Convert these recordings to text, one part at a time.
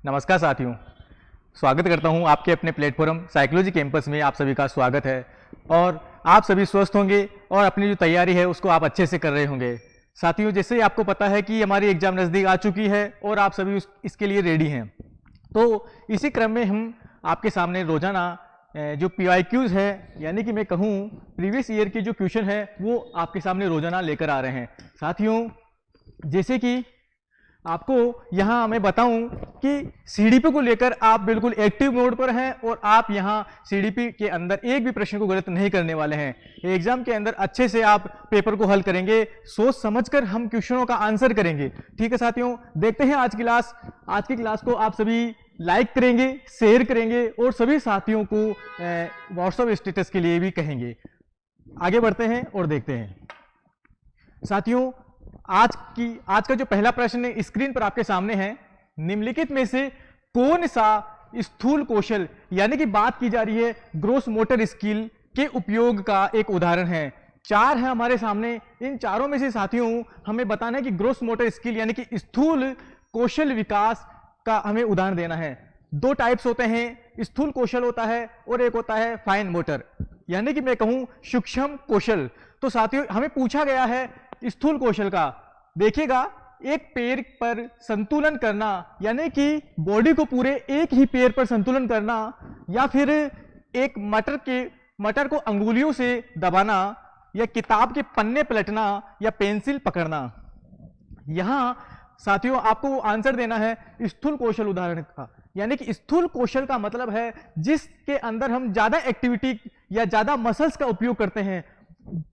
नमस्कार साथियों, स्वागत करता हूं आपके अपने प्लेटफॉर्म साइकोलॉजी कैंपस में। आप सभी का स्वागत है और आप सभी स्वस्थ होंगे और अपनी जो तैयारी है उसको आप अच्छे से कर रहे होंगे। साथियों, जैसे ही आपको पता है कि हमारी एग्जाम नज़दीक आ चुकी है और आप सभी इसके लिए रेडी हैं, तो इसी क्रम में हम आपके सामने रोजाना जो PYQs है, यानी कि मैं कहूँ प्रीवियस ईयर के जो क्वेश्चन है वो आपके सामने रोजाना लेकर आ रहे हैं। साथियों, जैसे कि आपको यहाँ मैं बताऊं कि CDP को लेकर आप बिल्कुल एक्टिव मोड पर हैं और आप यहाँ CDP के अंदर एक भी प्रश्न को गलत नहीं करने वाले हैं। एग्जाम के अंदर अच्छे से आप पेपर को हल करेंगे, सोच समझकर हम क्वेश्चनों का आंसर करेंगे। ठीक है साथियों, देखते हैं आज की क्लास को आप सभी लाइक करेंगे, शेयर करेंगे और सभी साथियों को व्हाट्सएप स्टेटस के लिए भी कहेंगे। आगे बढ़ते हैं और देखते हैं साथियों, आज का जो पहला प्रश्न स्क्रीन पर आपके सामने है, निम्नलिखित में से कौन सा स्थूल कौशल, यानी कि बात की जा रही है ग्रोस मोटर स्किल के उपयोग का एक उदाहरण है। चार है हमारे सामने, इन चारों में से साथियों हमें बताना है कि ग्रोस मोटर स्किल यानी कि स्थूल कौशल विकास का हमें उदाहरण देना है। दो टाइप्स होते हैं, स्थूल कौशल होता है और एक होता है फाइन मोटर, यानी कि मैं कहूं सूक्ष्म कौशल। तो साथियों हमें पूछा गया है स्थूल कौशल का, देखिएगा एक पैर पर संतुलन करना, यानी कि बॉडी को पूरे एक ही पैर पर संतुलन करना, या फिर एक मटर को अंगुलियों से दबाना, या किताब के पन्ने पलटना, या पेंसिल पकड़ना। यहां साथियों आपको आंसर देना है स्थूल कौशल उदाहरण का, यानी कि स्थूल कौशल का मतलब है जिसके अंदर हम ज्यादा एक्टिविटी या ज्यादा मसल्स का उपयोग करते हैं।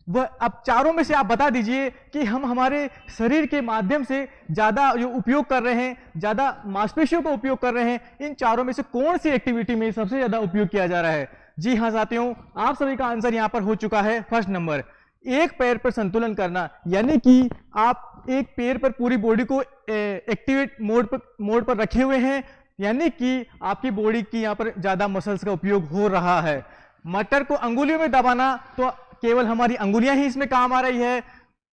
वह अब चारों में से आप बता दीजिए कि हम हमारे शरीर के माध्यम से ज्यादा जो उपयोग कर रहे हैं, ज्यादा मांसपेशियों का उपयोग कर रहे हैं, इन चारों में से कौन सी एक्टिविटी में सबसे ज्यादा उपयोग किया जा रहा है। जी हाँ साथियों, आप सभी का आंसर यहां पर हो चुका है फर्स्ट नंबर, एक पैर पर संतुलन करना, यानी कि आप एक पैर पर पूरी बॉडी को एक्टिवेट मोड पर रखे हुए हैं, यानी कि आपकी बॉडी की यहां पर ज्यादा मसल्स का उपयोग हो रहा है। मटर को अंगुलियों में दबाना, तो केवल हमारी अंगुलियां ही इसमें काम आ रही है।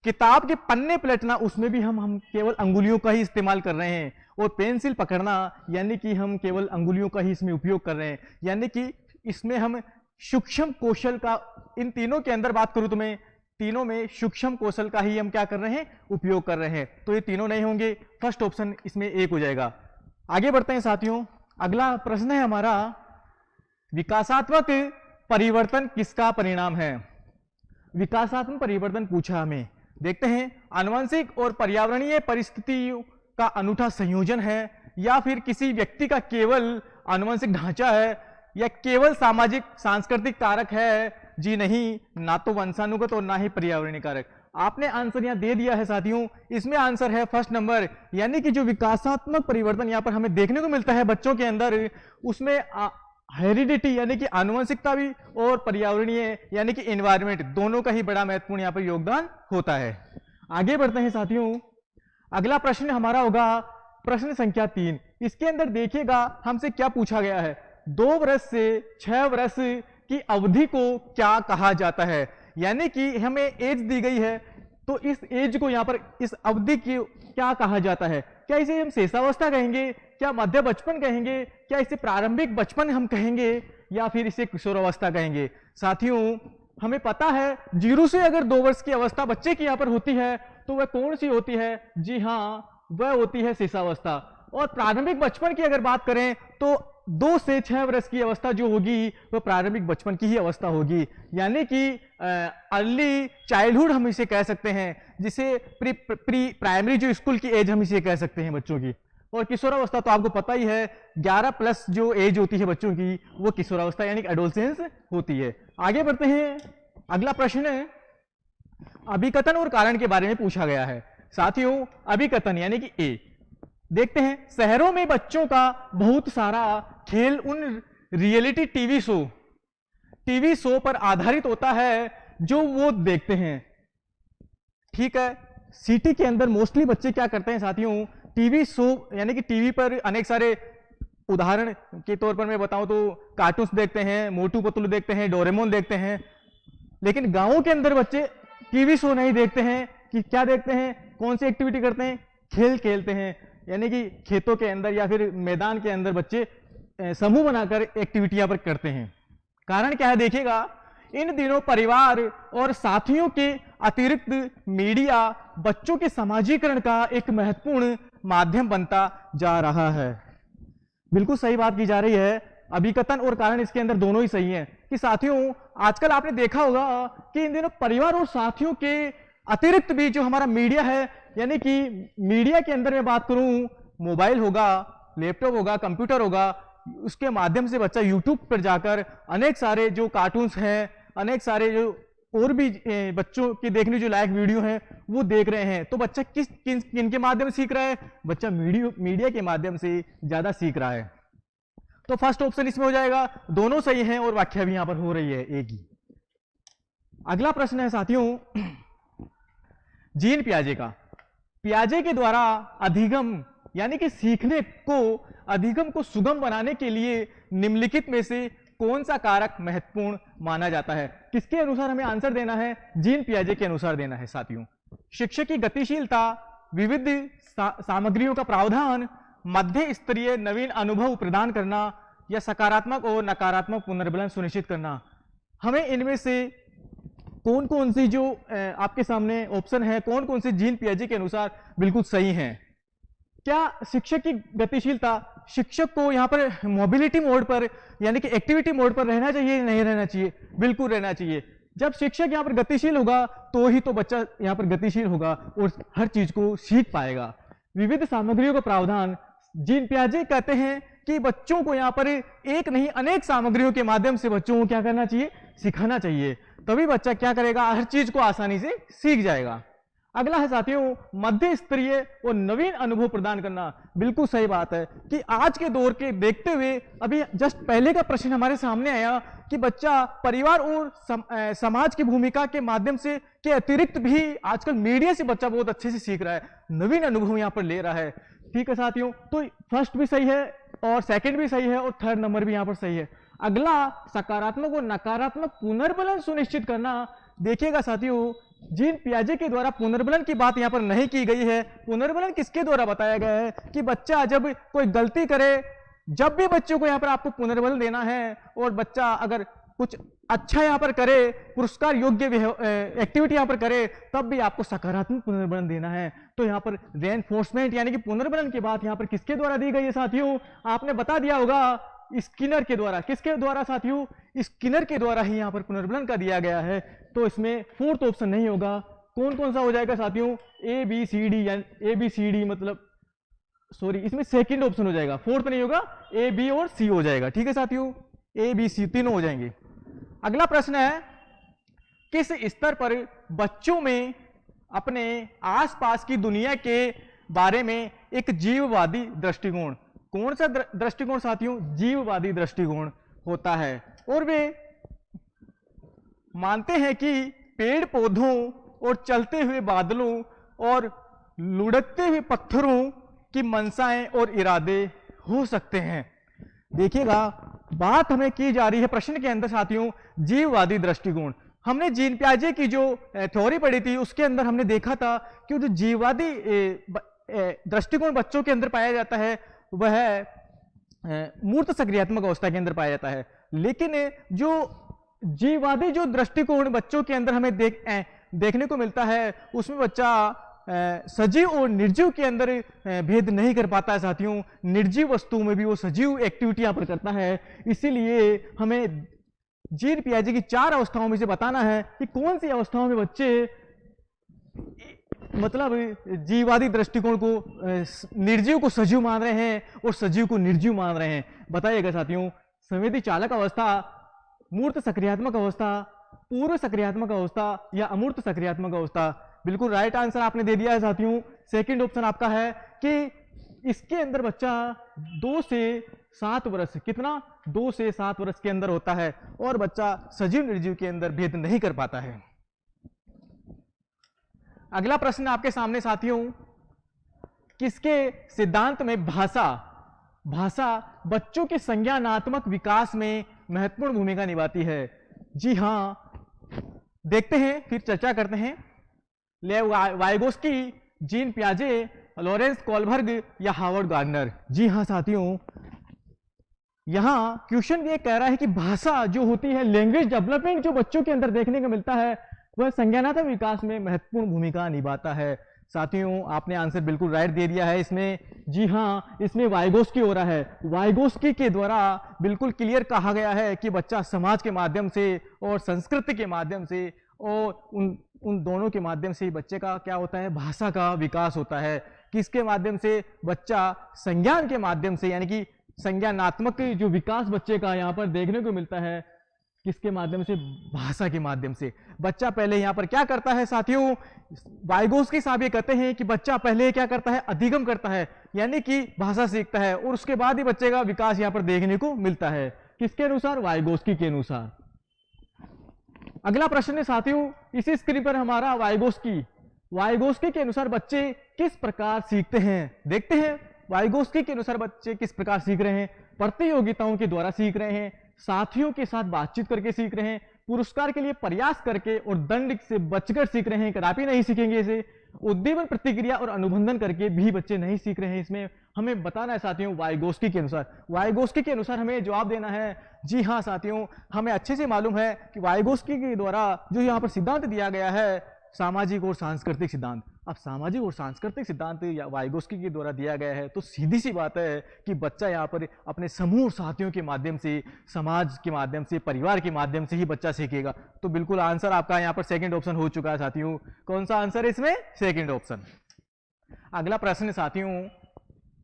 किताब के पन्ने पलटना, उसमें भी हम केवल अंगुलियों का ही इस्तेमाल कर रहे हैं। और पेंसिल पकड़ना, यानी कि हम केवल अंगुलियों का ही इसमें उपयोग कर रहे हैं, यानी कि इसमें हम सूक्ष्म कौशल का, इन तीनों के अंदर बात करूं तो मैं तीनों में सूक्ष्म कौशल का ही हम क्या कर रहे हैं, उपयोग कर रहे हैं। तो ये तीनों नहीं होंगे, फर्स्ट ऑप्शन इसमें एक हो जाएगा। आगे बढ़ते हैं साथियों, अगला प्रश्न है हमारा, विकासात्मक परिवर्तन किसका परिणाम है। विकासात्मक परिवर्तन पूछा हमें, देखते हैं आनुवंशिक और पर्यावरणीय परिस्थितियों का अनूठा संयोजन है, या फिर किसी व्यक्ति का केवल आनुवंशिक ढांचा है, या केवल सामाजिक सांस्कृतिक कारक है। जी नहीं, ना तो वंशानुगत और ना ही पर्यावरणीय कारक। आपने आंसर यहां दे दिया है साथियों, इसमें आंसर है फर्स्ट नंबर, यानी कि जो विकासात्मक परिवर्तन यहां पर हमें देखने को मिलता है बच्चों के अंदर, उसमें हेरिडिटी यानी कि आनुवंशिकता भी और पर्यावरणीय यानी कि एनवायरनमेंट, दोनों का ही बड़ा महत्वपूर्ण यहाँ पर योगदान होता है। आगे बढ़ते हैं साथियों, अगला प्रश्न हमारा होगा प्रश्न संख्या 3। इसके अंदर देखिएगा हमसे क्या पूछा गया है, 2 वर्ष से 6 वर्ष की अवधि को क्या कहा जाता है। यानी कि हमें एज दी गई है, तो इस एज को यहाँ पर, इस अवधि की क्या कहा जाता है। क्या इसे हम शेषावस्था कहेंगे, क्या मध्य बचपन कहेंगे, क्या इसे प्रारंभिक बचपन हम कहेंगे, या फिर इसे किशोरावस्था कहेंगे। साथियों हमें पता है 0 से अगर 2 वर्ष की अवस्था बच्चे की यहाँ पर होती है तो वह कौन सी होती है। जी हाँ, वह होती है शेषावस्था। और प्रारंभिक बचपन की अगर बात करें तो 2 से 6 वर्ष की अवस्था जो होगी वह प्रारंभिक बचपन की ही अवस्था होगी, यानी कि अर्ली चाइल्डहुड हम इसे कह सकते हैं, जिसे प्री प्राइमरी जो स्कूल की एज हम इसे कह सकते हैं बच्चों की। और किशोरावस्था तो आपको पता ही है, 11 प्लस जो एज होती है बच्चों की वो किशोरावस्था यानी कि एडोलसेंस होती है। आगे बढ़ते हैं, अगला प्रश्न है अभिकथन और कारण के बारे में पूछा गया है। साथियों अभिकथन यानी कि ए, देखते हैं शहरों में बच्चों का बहुत सारा खेल उन रियलिटी टीवी शो पर आधारित होता है जो वो देखते हैं। ठीक है, सिटी के अंदर मोस्टली बच्चे क्या करते हैं साथियों, टीवी शो यानी कि टीवी पर अनेक सारे, उदाहरण के तौर पर मैं बताऊं तो कार्टून्स देखते हैं, मोटू पतलू देखते हैं, डोरेमोन देखते हैं। लेकिन गांवों के अंदर बच्चे टीवी शो नहीं देखते हैं, कि क्या देखते हैं, कौन सी एक्टिविटी करते हैं, खेल खेलते हैं। यानी कि खेतों के अंदर या फिर मैदान के अंदर बच्चे समूह बनाकर एक्टिविटी यहाँ पर करते हैं। कारण क्या है देखिएगा, इन दिनों परिवार और साथियों के अतिरिक्त मीडिया बच्चों के समाजीकरण का एक महत्वपूर्ण माध्यम बनता जा रहा है। बिल्कुल सही बात की जा रही है। अभिकथन और कारण इसके अंदर दोनों ही सही हैं कि साथियों आजकल आपने देखा होगा कि इन दिनों परिवार और साथियों के अतिरिक्त भी जो हमारा मीडिया है, यानी कि मीडिया के अंदर मैं बात करूं, मोबाइल होगा, लैपटॉप होगा, कंप्यूटर होगा, उसके माध्यम से बच्चा यूट्यूब पर जाकर अनेक सारे जो कार्टून्स हैं, अनेक सारे जो और भी बच्चों के देखने जो लायक वीडियो हैं वो देख रहे हैं। तो बच्चा किन के माध्यम से सीख रहा है? बच्चा मीडिया के माध्यम से ज्यादा सीख रहा है। तो फर्स्ट ऑप्शन इसमें हो जाएगा, दोनों सही हैं और व्याख्या भी यहां पर हो रही है एक ही। अगला प्रश्न है साथियों जीन पियाजे का। पियाजे के द्वारा अधिगम यानी कि सीखने को अधिगम को सुगम बनाने के लिए निम्नलिखित में से कौन सा कारक महत्वपूर्ण माना जाता है? किसके अनुसार हमें आंसर देना है? जीन पियाजे के अनुसार देना है साथियों। शिक्षक की गतिशीलता, विविध सामग्रियों का प्रावधान, मध्य स्तरीय नवीन अनुभव प्रदान करना या सकारात्मक और नकारात्मक पुनर्बलन सुनिश्चित करना। हमें इनमें से कौन कौन सी जो आपके सामने ऑप्शन है, कौन कौन सी जीन पियाजे के अनुसार बिल्कुल सही हैं? क्या शिक्षक की गतिशीलता, शिक्षक को यहाँ पर मोबिलिटी मोड पर यानी कि एक्टिविटी मोड पर रहना चाहिए, नहीं रहना चाहिए? बिल्कुल रहना चाहिए। जब शिक्षक यहाँ पर गतिशील होगा तो ही तो बच्चा यहाँ पर गतिशील होगा और हर चीज को सीख पाएगा। विविध सामग्रियों का प्रावधान, जीन पियाजे कहते हैं कि बच्चों को यहाँ पर एक नहीं अनेक सामग्रियों के माध्यम से बच्चों को क्या करना चाहिए? सिखाना चाहिए। तभी बच्चा क्या करेगा? हर चीज को आसानी से सीख जाएगा। अगला है साथियों मध्य स्तरीय और नवीन अनुभव प्रदान करना। बिल्कुल सही बात है कि आज के दौर के देखते हुए अभी जस्ट पहले का प्रश्न हमारे सामने आया कि बच्चा परिवार और समाज की भूमिका के माध्यम से के अतिरिक्त भी आजकल मीडिया से बच्चा बहुत अच्छे से सीख रहा है, नवीन अनुभव यहाँ पर ले रहा है। ठीक है साथियों, तो फर्स्ट भी सही है और सेकंड भी सही है और थर्ड नंबर भी यहाँ पर सही है। अगला सकारात्मक और नकारात्मक पुनर्बलन सुनिश्चित करना। देखिएगा साथियों जीन पियाजे के द्वारा पुनर्बलन की बात यहाँ पर नहीं की गई है। पुनर्बलन किसके द्वारा बताया गया है कि बच्चा जब कोई गलती करे, जब भी बच्चों को यहाँ पर आपको पुनर्बलन देना है और बच्चा अगर कुछ अच्छा यहाँ पर करे, पुरस्कार योग्य एक्टिविटी यहाँ पर करे, तब भी आपको सकारात्मक पुनर्बलन देना है। तो यहाँ पर रेनफोर्समेंट यानी कि पुनर्बलन की बात यहाँ पर किसके द्वारा दी गई है साथियों? आपने बता दिया होगा, स्किनर के द्वारा। किसके द्वारा साथियों? स्किनर के द्वारा ही यहाँ पर पुनर्बलन का दिया गया है। तो इसमें फोर्थ ऑप्शन नहीं होगा। कौन कौन सा हो जाएगा साथियों? ए बी सी डी, यानी ए बी सी डी मतलब सॉरी इसमें सेकंड ऑप्शन हो जाएगा, फोर्थ नहीं होगा, ए बी और सी हो जाएगा। ठीक है साथियों, ए बी सी तीनों हो जाएंगे। अगला प्रश्न है किस स्तर पर बच्चों में अपने आसपास की दुनिया के बारे में एक जीववादी दृष्टिकोण, कौन सा दृष्टिकोण साथियों? जीववादी दृष्टिकोण होता है। और वे मानते हैं कि पेड़ पौधों और चलते हुए बादलों और लुढ़कते हुए पत्थरों की मंशाएं और इरादे हो सकते हैं। देखिएगा बात हमें की जा रही है प्रश्न के अंदर साथियों जीववादी दृष्टिकोण। हमने जीन पियाजे की जो थ्योरी पढ़ी थी उसके अंदर हमने देखा था कि जो जीववादी दृष्टिकोण बच्चों के अंदर पाया जाता है वह मूर्त सक्रियात्मक अवस्था के अंदर पाया जाता है। लेकिन जो जीववादी जो दृष्टिकोण बच्चों के अंदर हमें देखने को मिलता है उसमें बच्चा सजीव और निर्जीव के अंदर भेद नहीं कर पाता है साथियों। निर्जीव वस्तुओं में भी वो सजीव एक्टिविटी यहाँ पर करता है। इसीलिए हमें जीन पियाजे की 4 अवस्थाओं में से बताना है कि कौन सी अवस्थाओं में बच्चे मतलब जीववादी दृष्टिकोण को निर्जीव को सजीव मान रहे हैं और सजीव को निर्जीव मान रहे हैं। बताइएगा साथियों, संवेदी चालक अवस्था, मूर्त सक्रियात्मक अवस्था, पूर्व सक्रियात्मक अवस्था या अमूर्त सक्रियात्मक अवस्था? बिल्कुल राइट आंसर आपने दे दिया है साथियों। सेकंड ऑप्शन आपका है कि इसके अंदर बच्चा 2 से 7 वर्ष, कितना 2 से 7 वर्ष के अंदर होता है और बच्चा सजीव निर्जीव के अंदर भेद नहीं कर पाता है। अगला प्रश्न आपके सामने साथियों, किसके सिद्धांत में भाषा बच्चों के संज्ञानात्मक विकास में महत्वपूर्ण भूमिका निभाती है? जी हां, देखते हैं फिर चर्चा करते हैं। लेव वाइगोस्की, जीन पियाजे लॉरेंस कोलबर्ग या हार्वर्ड गार्डनर? जी हाँ साथियों, यहाँ क्वेश्चन ये कह रहा है कि भाषा जो होती है, लैंग्वेज डेवलपमेंट जो बच्चों के अंदर देखने को मिलता है, वह संज्ञानात्मक विकास में महत्वपूर्ण भूमिका निभाता है। साथियों आपने आंसर बिल्कुल राइट दे दिया है इसमें। जी हाँ, इसमें वाइगोस्की हो रहा है। वाइगोस्की के द्वारा बिल्कुल क्लियर कहा गया है कि बच्चा समाज के माध्यम से और संस्कृति के माध्यम से और उन दोनों के माध्यम से ही बच्चे का क्या होता है, भाषा का विकास होता है। किसके माध्यम से? बच्चा संज्ञान के माध्यम से, यानी कि संज्ञानात्मक जो विकास बच्चे का यहाँ पर देखने को मिलता है, किसके माध्यम से? भाषा के माध्यम से। बच्चा पहले यहाँ पर क्या करता है साथियों, वाइगोस्की साहब ये कहते हैं कि बच्चा पहले क्या करता है, अधिगम करता है, यानी कि भाषा सीखता है, और उसके बाद ही बच्चे का विकास यहाँ पर देखने को मिलता है। किसके अनुसार? वाइगोस्की के अनुसार। अगला प्रश्न है साथियों, इसी स्क्रीन पर हमारा वाइगोस्की के अनुसार बच्चे किस प्रकार सीखते हैं? देखते हैं वाइगोस्की के अनुसार बच्चे किस प्रकार सीख रहे हैं। प्रतियोगिताओं के द्वारा सीख रहे हैं, साथियों के साथ बातचीत करके सीख रहे हैं, पुरस्कार के लिए प्रयास करके और दंड से बचकर सीख रहे हैं, कदापि नहीं सीखेंगे इसे। उद्दीपन प्रतिक्रिया और अनुबंधन करके भी बच्चे नहीं सीख रहे हैं। इसमें हमें बताना है साथियों वाइगोस्की के अनुसार हमें जवाब देना है। जी हाँ साथियों, हमें अच्छे से मालूम है कि वाइगोस्की के द्वारा जो यहाँ पर सिद्धांत दिया गया है, सामाजिक और सांस्कृतिक सिद्धांत। अब सामाजिक और सांस्कृतिक सिद्धांत या वाइगोस्की के द्वारा दिया गया है, तो सीधी सी बात है कि बच्चा यहाँ पर अपने समूह साथियों के माध्यम से, समाज के माध्यम से, परिवार के माध्यम से ही बच्चा सीखेगा। तो बिल्कुल आंसर आपका यहाँ पर सेकंड ऑप्शन हो चुका है साथियों। कौन सा आंसर है इसमें? Second option. अगला प्रश्न साथियों,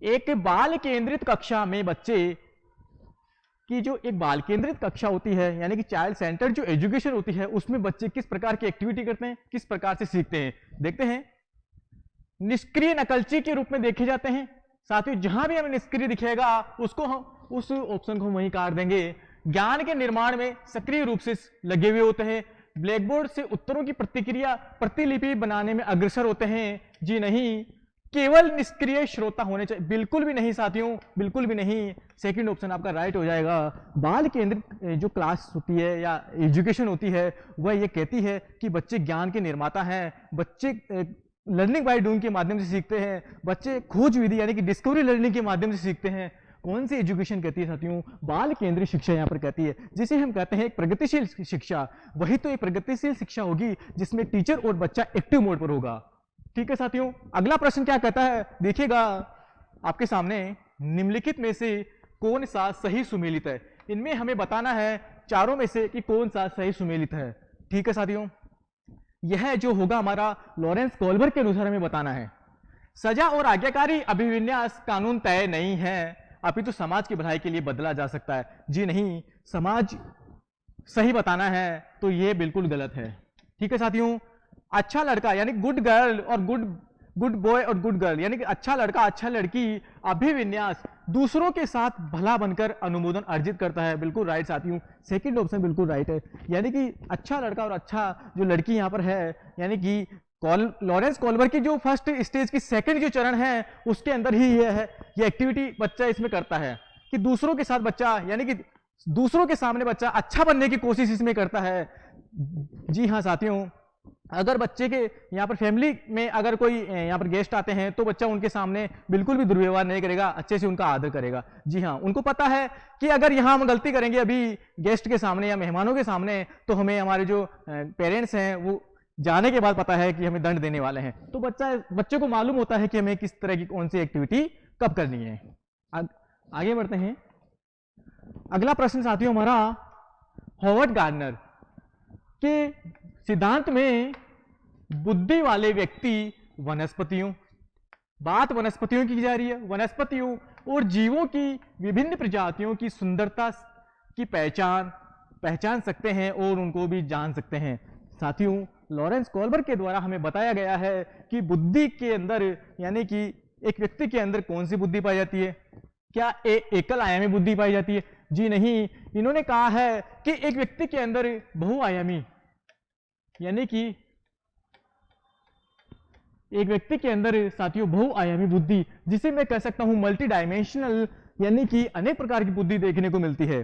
एक बाल केंद्रित कक्षा में बच्चे कि जो एक बाल केंद्रित कक्षा होती है, यानी कि चाइल्ड सेंटर्ड जो एजुकेशन होती है, उसमें बच्चे किस प्रकार की एक्टिविटी करते हैं, किस प्रकार से सीखते हैं? देखते हैं। निष्क्रिय नकलची के रूप में देखे जाते हैं साथियों। जहां भी हमें निष्क्रिय दिखेगा उसको हम उस ऑप्शन को हम वहीं काट देंगे। ज्ञान के निर्माण में सक्रिय रूप से लगे हुए होते हैं। ब्लैकबोर्ड से उत्तरों की प्रतिलिपि बनाने में अग्रसर होते हैं। जी नहीं। केवल निष्क्रिय श्रोता होने चाहिए? बिल्कुल भी नहीं साथियों, बिल्कुल भी नहीं। सेकंड ऑप्शन आपका राइट हो जाएगा। बाल केंद्रित जो क्लास होती है या एजुकेशन होती है, वह ये कहती है कि बच्चे ज्ञान के निर्माता हैं। बच्चे लर्निंग बाय डूइंग के माध्यम से सीखते हैं। बच्चे खोज विधि यानी कि डिस्कवरी लर्निंग के माध्यम से सीखते हैं। कौन सी एजुकेशन कहती है साथियों? बाल केंद्रित शिक्षा यहाँ पर कहती है, जिसे हम कहते हैं एक प्रगतिशील शिक्षा। वही तो एक प्रगतिशील शिक्षा होगी जिसमें टीचर और बच्चा एक्टिव मोड पर होगा। ठीक है साथियों। अगला प्रश्न क्या कहता है, देखिएगा आपके सामने, निम्नलिखित में से कौन सा सही सुमेलित है? इनमें हमें बताना है चारों में से कि कौन सा सही सुमेलित है। ठीक है साथियों, यह जो होगा हमारा लॉरेंस कोलबर्ग के अनुसार हमें बताना है। सजा और आज्ञाकारी अभिविन्यास कानून तय नहीं है, अपितु समाज की भलाई के लिए बदला जा सकता है। जी नहीं, समाज सही बताना है तो यह बिल्कुल गलत है। ठीक है साथियों। अच्छा लड़का यानी गुड गर्ल और गुड बॉय और गुड गर्ल यानी कि अच्छा लड़का अच्छा लड़की अभिविन्यास दूसरों के साथ भला बनकर अनुमोदन अर्जित करता है। बिल्कुल राइट साथियों, सेकंड ऑप्शन बिल्कुल राइट है। यानी कि अच्छा लड़का और अच्छा जो लड़की यहाँ पर है, यानी कि लॉरेंस कोलबर्ग की जो फर्स्ट स्टेज की सेकंड जो चरण है उसके अंदर ही यह है, ये एक्टिविटी बच्चा इसमें करता है कि दूसरों के साथ बच्चा यानी कि दूसरों के सामने बच्चा अच्छा बनने की कोशिश इसमें करता है। जी हाँ साथियों, अगर बच्चे के यहाँ पर फैमिली में अगर कोई यहाँ पर गेस्ट आते हैं तो बच्चा उनके सामने बिल्कुल भी दुर्व्यवहार नहीं करेगा, अच्छे से उनका आदर करेगा। जी हाँ, उनको पता है कि अगर यहाँ हम गलती करेंगे अभी गेस्ट के सामने या मेहमानों के सामने, तो हमें हमारे जो पेरेंट्स हैं वो जाने के बाद पता है कि हमें दंड देने वाले हैं। तो बच्चे को मालूम होता है कि हमें किस तरह की कौन सी एक्टिविटी कब करनी है। आगे बढ़ते हैं। अगला प्रश्न साथियों हमारा, हॉवर्ड गार्डनर के सिद्धांत में बुद्धि वाले व्यक्ति वनस्पतियों की जा रही है, वनस्पतियों और जीवों की विभिन्न प्रजातियों की सुंदरता की पहचान सकते हैं और उनको भी जान सकते हैं। साथियों, लॉरेंस कोलबर्ग के द्वारा हमें बताया गया है कि बुद्धि के अंदर यानी कि एक व्यक्ति के अंदर कौन सी बुद्धि पाई जाती है? क्या एकल आयामी बुद्धि पाई जाती है? जी नहीं। इन्होंने कहा है कि एक व्यक्ति के अंदर बहुआयामी यानी कि एक व्यक्ति के अंदर साथियों बहुआयामी बुद्धि, जिसे मैं कह सकता हूं मल्टी डायमेंशनल, यानी कि अनेक प्रकार की बुद्धि देखने को मिलती है।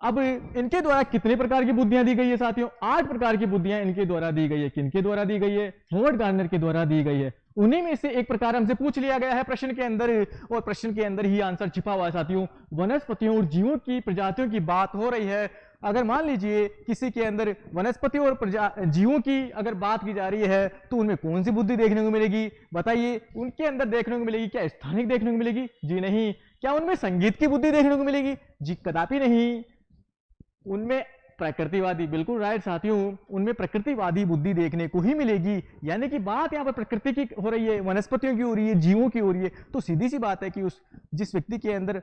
अब इनके द्वारा कितने प्रकार की बुद्धियां दी गई है साथियों? 8 प्रकार की बुद्धियां इनके द्वारा दी गई है। किनके द्वारा दी गई है? हॉवर्ड गार्डनर के द्वारा दी गई है। उन्हीं में से एक प्रकार हमसे पूछ लिया गया है प्रश्न के अंदर, और प्रश्न के अंदर ही आंसर छिपा हुआ है साथियों। वनस्पतियों और जीवों की प्रजातियों की बात हो रही है। अगर मान लीजिए किसी के अंदर वनस्पतियों और जीवों की अगर बात की जा रही है तो उनमें कौन सी बुद्धि देखने को मिलेगी? बताइए, उनके अंदर देखने को मिलेगी क्या स्थानिक देखने को मिलेगी? जी नहीं। क्या उनमें संगीत की बुद्धि देखने को मिलेगी? जी कदापि नहीं। उनमें प्रकृतिवादी, बिल्कुल राइट साथियों, उनमें प्रकृतिवादी बुद्धि देखने को ही मिलेगी। यानी कि बात यहाँ पर प्रकृति की हो रही है, वनस्पतियों की हो रही है, जीवों की हो रही है, तो सीधी सी बात है कि उस जिस व्यक्ति के अंदर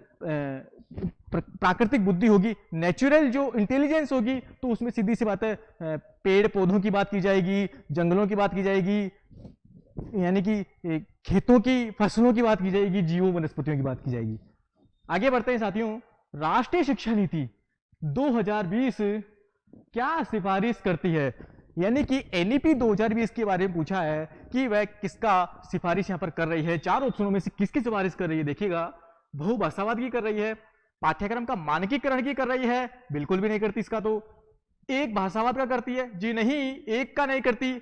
प्राकृतिक बुद्धि होगी, नेचुरल जो इंटेलिजेंस होगी, तो उसमें सीधी सी बात है पेड़ पौधों की बात की जाएगी, जंगलों की बात की जाएगी, यानी कि खेतों की फसलों की बात की जाएगी, जीवों वनस्पतियों की बात की जाएगी। आगे बढ़ते हैं साथियों। राष्ट्रीय शिक्षा नीति 2020 क्या सिफारिश करती है? यानी कि एनईपी 2020 के बारे में पूछा है कि वह किसका सिफारिश यहां पर कर रही है। चार ऑप्शनों में से किसकी सिफारिश कर रही है? देखिएगा, बहुभाषावाद की कर रही है, पाठ्यक्रम का मानकीकरण की कर रही है, बिल्कुल भी नहीं करती इसका। तो एक भाषावाद का करती है? जी नहीं, एक का नहीं करती,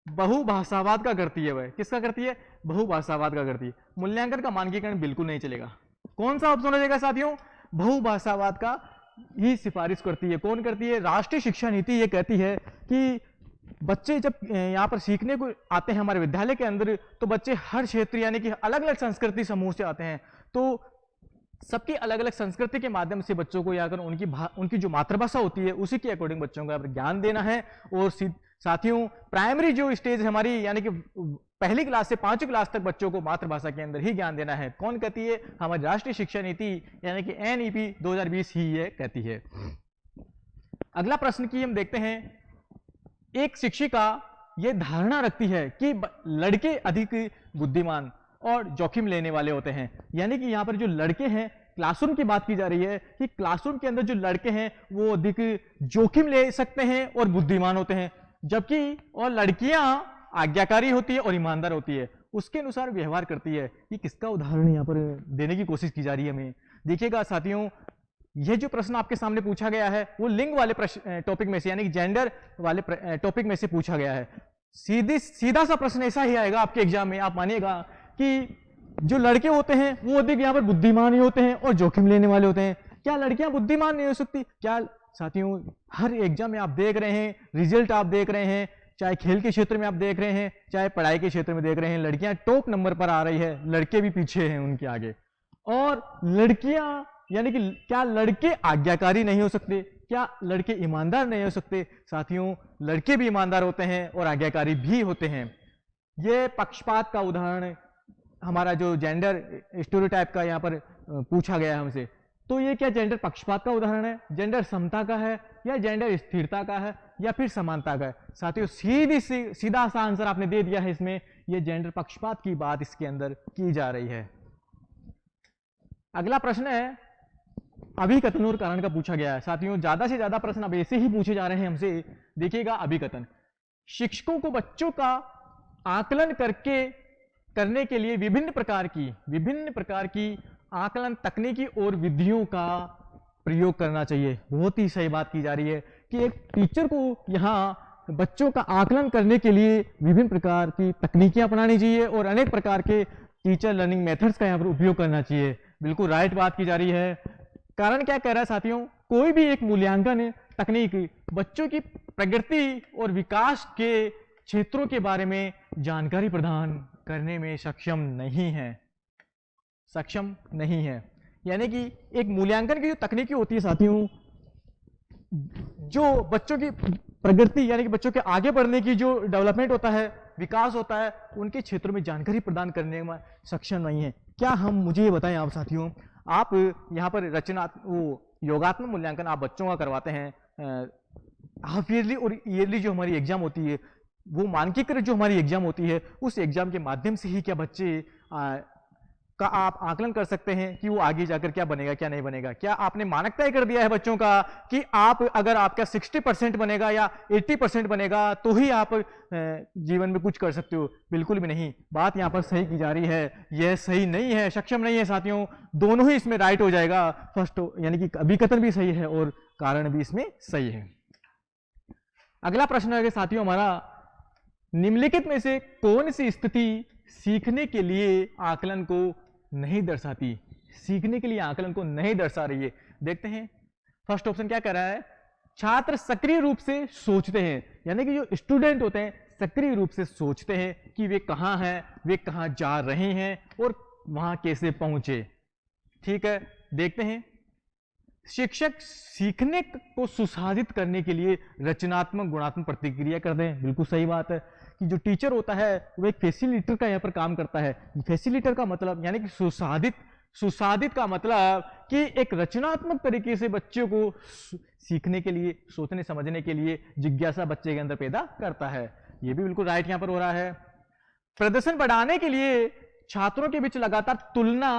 बहुभाषावाद का करती है। वह किसका करती है? बहुभाषावाद का करती है। मूल्यांकन का मानकीकरण बिल्कुल नहीं चलेगा। कौन सा ऑप्शन हो जाएगा साथियों? बहुभाषावाद का ही सिफारिश करती है। कौन करती है? राष्ट्रीय शिक्षा नीति ये कहती है कि बच्चे जब यहाँ पर सीखने को आते हैं हमारे विद्यालय के अंदर, तो बच्चे हर क्षेत्र यानी कि अलग अलग संस्कृति समूह से आते हैं, तो सबकी अलग अलग संस्कृति के माध्यम से बच्चों को यहाँ कर उनकी जो मातृभाषा होती है उसी के अकॉर्डिंग बच्चों को यहाँ पर ज्ञान देना है। और साथियों, प्राइमरी जो स्टेज है हमारी, यानी कि पहली क्लास से 5वीं क्लास तक बच्चों को मातृभाषा के अंदर ही ज्ञान देना है। कौन कहती है? हमारी राष्ट्रीय शिक्षा नीति यानी कि एनईपी 2020 ही ये कहती है। अगला प्रश्न की हम देखते हैं। एक शिक्षिका ये धारणा रखती है कि लड़के अधिक बुद्धिमान और जोखिम लेने वाले होते हैं। यानी कि यहाँ पर जो लड़के हैं, क्लासरूम की बात की जा रही है कि क्लासरूम के अंदर जो लड़के हैं वो अधिक जोखिम ले सकते हैं और बुद्धिमान होते हैं, जबकि और लड़कियां आज्ञाकारी होती है और ईमानदार होती है, उसके अनुसार व्यवहार करती है। ये किसका उदाहरण यहाँ पर देने की कोशिश की जा रही है हमें? देखिएगा साथियों, यह जो प्रश्न आपके सामने पूछा गया है वो लिंग वाले टॉपिक में से, यानी कि जेंडर वाले टॉपिक में से पूछा गया है। सीधा सा प्रश्न ऐसा ही आएगा आपके एग्जाम में, आप मानिएगा कि जो लड़के होते हैं वो अधिक यहाँ पर बुद्धिमान ही होते हैं और जोखिम लेने वाले होते हैं। क्या लड़कियां बुद्धिमान नहीं हो सकती? क्या साथियों, हर एग्जाम में आप देख रहे हैं, रिजल्ट आप देख रहे हैं, चाहे खेल के क्षेत्र में आप देख रहे हैं, चाहे पढ़ाई के क्षेत्र में देख रहे हैं, लड़कियां टॉप नंबर पर आ रही है, लड़के भी पीछे हैं उनके आगे। और लड़कियां यानी कि क्या लड़के आज्ञाकारी नहीं हो सकते? क्या लड़के ईमानदार नहीं हो सकते? साथियों, लड़के भी ईमानदार होते हैं और आज्ञाकारी भी होते हैं। यह पक्षपात का उदाहरण हमारा जो जेंडर स्टेरियोटाइप का यहाँ पर पूछा गया है हमसे, तो ये क्या जेंडर पक्षपात का उदाहरण है, जेंडर समता का है, या जेंडर स्थिरता का है, या फिर समानता का है? साथियों, सीधा सा आंसर आपने दे दिया है इसमें, ये जेंडर पक्षपात की बात इसके अंदर की जा रही है। अगला प्रश्न है अभिकथन और कारण का पूछा गया है। साथियों, ज्यादा से ज्यादा प्रश्न अब ऐसे ही पूछे जा रहे हैं हमसे। देखिएगा, अभिकथन, शिक्षकों को बच्चों का आकलन करने के लिए विभिन्न प्रकार की आकलन तकनीकी और विधियों का प्रयोग करना चाहिए। बहुत ही सही बात की जा रही है कि एक टीचर को यहाँ बच्चों का आकलन करने के लिए विभिन्न प्रकार की तकनीकें अपनानी चाहिए और अनेक प्रकार के टीचर लर्निंग मेथड्स का यहाँ पर उपयोग करना चाहिए। बिल्कुल राइट बात की जा रही है। कारण क्या कह रहा है साथियों? कोई भी एक मूल्यांकन तकनीक बच्चों की प्रगति और विकास के क्षेत्रों के बारे में जानकारी प्रदान करने में सक्षम नहीं है। यानी कि एक मूल्यांकन की जो तकनीकी होती है साथियों, जो बच्चों की प्रगति यानी कि बच्चों के आगे बढ़ने की जो डेवलपमेंट होता है, विकास होता है, उनके क्षेत्रों में जानकारी प्रदान करने में सक्षम नहीं है। क्या हम मुझे ये बताएं आप साथियों, आप यहाँ पर योगात्मक मूल्यांकन आप बच्चों का करवाते हैं, हाफ ईयरली और ईयरली जो हमारी एग्जाम होती है, वो मानकीकृत जो हमारी एग्जाम होती है, उस एग्जाम के माध्यम से ही क्या बच्चे का आप आकलन कर सकते हैं कि वो आगे जाकर क्या बनेगा, क्या नहीं बनेगा? क्या आपने मानक तय कर दिया है बच्चों का कि आप अगर आपका 60% बनेगा या 80% बनेगा तो ही आप जीवन में कुछ कर सकते हो? बिल्कुल भी नहीं। बात यहाँ पर सही की जा रही है, यह सही नहीं है, सक्षम नहीं है साथियों। दोनों ही इसमें राइट हो जाएगा। फर्स्ट यानी कि अभिकथन भी सही है और कारण भी इसमें सही है। अगला प्रश्न है साथियों हमारा, निम्नलिखित में से कौन सी स्थिति सीखने के लिए आकलन को नहीं दर्शाती, सीखने के लिए आकलन को नहीं दर्शा रही है। देखते हैं फर्स्ट ऑप्शन क्या कर रहा है, छात्र सक्रिय रूप से सोचते हैं, यानी कि जो स्टूडेंट होते हैं सक्रिय रूप से सोचते हैं कि वे कहाँ हैं, वे कहाँ जा रहे हैं और वहां कैसे पहुंचे। ठीक है, देखते हैं शिक्षक सीखने को सुसाधित करने के लिए रचनात्मक गुणात्मक प्रतिक्रिया कर दें। बिल्कुल सही बात है कि जो टीचर होता है वो एक फैसिलिटेटर का यहाँ पर काम करता है। फैसिलिटेटर का मतलब यानी कि सुसाधित का मतलब कि एक रचनात्मक तरीके से बच्चों को सीखने के लिए, सोचने समझने के लिए जिज्ञासा बच्चे के अंदर पैदा करता है। ये भी बिल्कुल राइट यहाँ पर हो रहा है। प्रदर्शन बढ़ाने के लिए छात्रों के बीच लगातार तुलना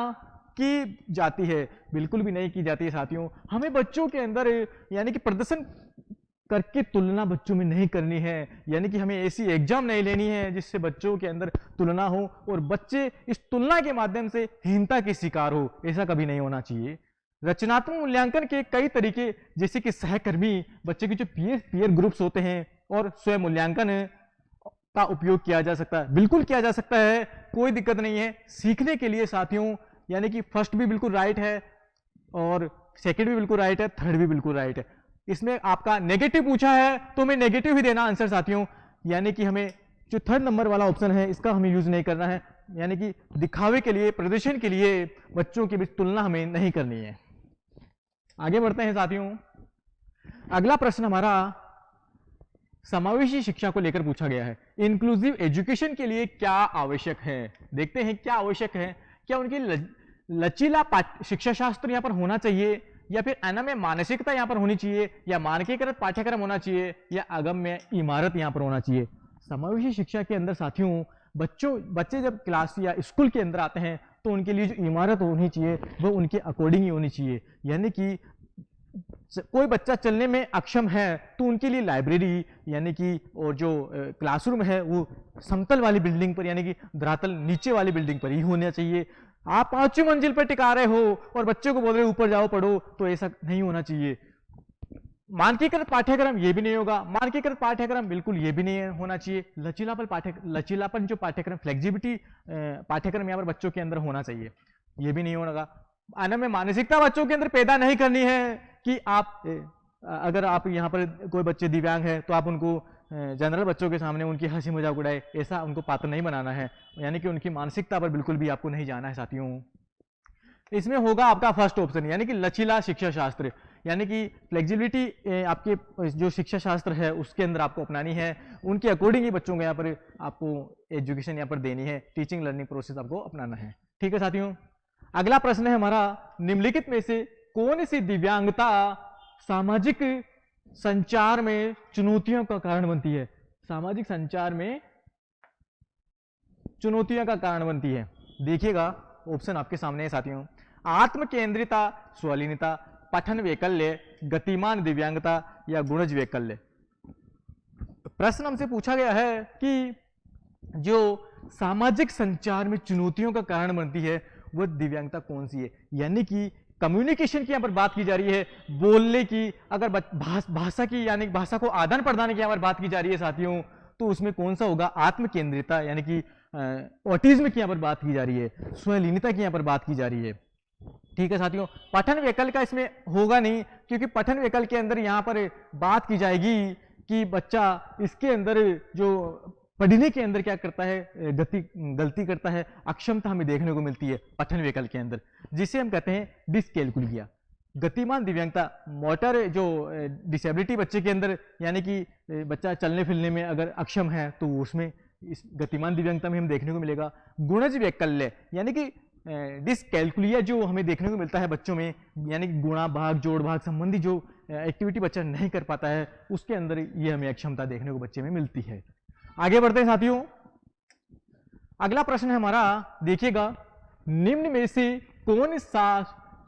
की जाती है। बिल्कुल भी नहीं की जाती है साथियों। हमें बच्चों के अंदर यानी कि प्रदर्शन करके तुलना बच्चों में नहीं करनी है, यानी कि हमें ऐसी एग्जाम नहीं लेनी है जिससे बच्चों के अंदर तुलना हो और बच्चे इस तुलना के माध्यम से हीनता के शिकार हो। ऐसा कभी नहीं होना चाहिए। रचनात्मक मूल्यांकन के कई तरीके जैसे कि सहकर्मी, बच्चे के जो पीयर ग्रुप्स होते हैं और स्वयं मूल्यांकन का उपयोग किया जा सकता है। बिल्कुल किया जा सकता है, कोई दिक्कत नहीं है। सीखने के लिए साथियों यानी कि फर्स्ट भी बिल्कुल राइट है और सेकंड भी बिल्कुल राइट है, थर्ड भी बिल्कुल राइट है। इसमें आपका नेगेटिव पूछा है तो हमें नेगेटिव ही देना आंसर साथियों, यानी कि हमें जो थर्ड नंबर वाला ऑप्शन है इसका हमें यूज नहीं करना है, यानी कि दिखावे के लिए, प्रदर्शन के लिए बच्चों के बीच तुलना हमें नहीं करनी है। आगे बढ़ते हैं साथियों। अगला प्रश्न हमारा समावेशी शिक्षा को लेकर पूछा गया है। इंक्लूसिव एजुकेशन के लिए क्या आवश्यक है? देखते हैं क्या आवश्यक है। क्या उनकी लचीला शिक्षा शास्त्र यहाँ पर होना चाहिए, या फिर अनम्य मानसिकता यहाँ पर होनी चाहिए, या मानकीकृत पाठ्यक्रम होना चाहिए, या अगम्य इमारत यहाँ पर होना चाहिए? समावेशी शिक्षा के अंदर साथियों बच्चे जब क्लास या स्कूल के अंदर आते हैं तो उनके लिए जो इमारत होनी चाहिए वो उनके अकॉर्डिंग ही होनी चाहिए। यानी कि कोई बच्चा चलने में अक्षम है तो उनके लिए लाइब्रेरी यानी कि और जो क्लासरूम है वो समतल वाली बिल्डिंग पर यानी कि धरातल नीचे वाली बिल्डिंग पर ही होना चाहिए। आप 5वीं मंजिल पर टिका रहे हो और बच्चे को बोल रहे हो ऊपर जाओ पढ़ो, तो ऐसा नहीं होना चाहिए। मानकीकृत पाठ्यक्रम ये भी नहीं होगा। मानकीकृत पाठ्यक्रम बिल्कुल ये भी नहीं होना चाहिए। लचीलापन जो पाठ्यक्रम, फ्लेक्सिबिलिटी पाठ्यक्रम यहाँ पर बच्चों के अंदर होना चाहिए, ये भी नहीं होगा। अनम्य मानसिकता बच्चों के अंदर पैदा नहीं करनी है कि आप अगर आप यहाँ पर कोई बच्चे दिव्यांग है तो आप उनको जनरल बच्चों के सामने उनकी हंसी मजाक उड़ाए, ऐसा उनको पात्र नहीं बनाना है। यानी कि उनकी मानसिकता पर बिल्कुल भी आपको नहीं जाना है साथियों। इसमें होगा आपका फर्स्ट ऑप्शन यानी कि लचीला शिक्षा शास्त्र, यानी कि फ्लेक्सिबिलिटी आपके जो शिक्षा शास्त्र है उसके अंदर आपको अपनानी है। उनके अकॉर्डिंग ही बच्चों को यहाँ पर आपको एजुकेशन यहाँ पर देनी है, टीचिंग लर्निंग प्रोसेस आपको अपनाना है। ठीक है साथियों। अगला प्रश्न है हमारा, निम्नलिखित में से कौन सी दिव्यांगता सामाजिक संचार में चुनौतियों का कारण बनती है? सामाजिक संचार में चुनौतियों का कारण बनती है। देखिएगा ऑप्शन आपके सामने है साथियों। आत्म केंद्रिता, स्वलीनता, पठन वैकल्य, गतिमान दिव्यांगता या गुणज वैकल्य। प्रश्न हमसे पूछा गया है कि जो सामाजिक संचार में चुनौतियों का कारण बनती है वो दिव्यांगता कौन सी है? यानी कि कम्युनिकेशन की यहाँ पर बात की जा रही है, बोलने की, अगर भाषा की यानी भाषा को आदान प्रदान की यहाँ पर बात की जा रही है साथियों, तो उसमें कौन सा होगा? आत्म केंद्रिता यानी कि ऑटिज्म की यहाँ पर बात की जा रही है, स्वलीनता की यहाँ पर बात की जा रही है। ठीक है साथियों। पठन वैकल्य का इसमें होगा नहीं, क्योंकि पठन वैकल्य के अंदर यहाँ पर बात की जाएगी कि बच्चा इसके अंदर जो पढ़ने के अंदर क्या करता है, गलती करता है, अक्षमता हमें देखने को मिलती है पठन वैकल्य के अंदर, जिसे हम कहते हैं डिसकैलकुलिया। गतिमान दिव्यांगता, मोटर जो डिसेबिलिटी बच्चे के अंदर यानी कि बच्चा चलने फिरने में अगर अक्षम है तो उसमें इस गतिमान दिव्यांगता में हम देखने को मिलेगा। गुणज वैकल्य यानी कि डिसकैलकुलिया जो हमें देखने को मिलता है बच्चों में, यानी कि गुणा भाग जोड़ भाग संबंधी जो एक्टिविटी बच्चा नहीं कर पाता है उसके अंदर ये हमें अक्षमता देखने को बच्चे में मिलती है। आगे बढ़ते हैं साथियों। अगला प्रश्न है हमारा, देखिएगा, निम्न में से कौन सा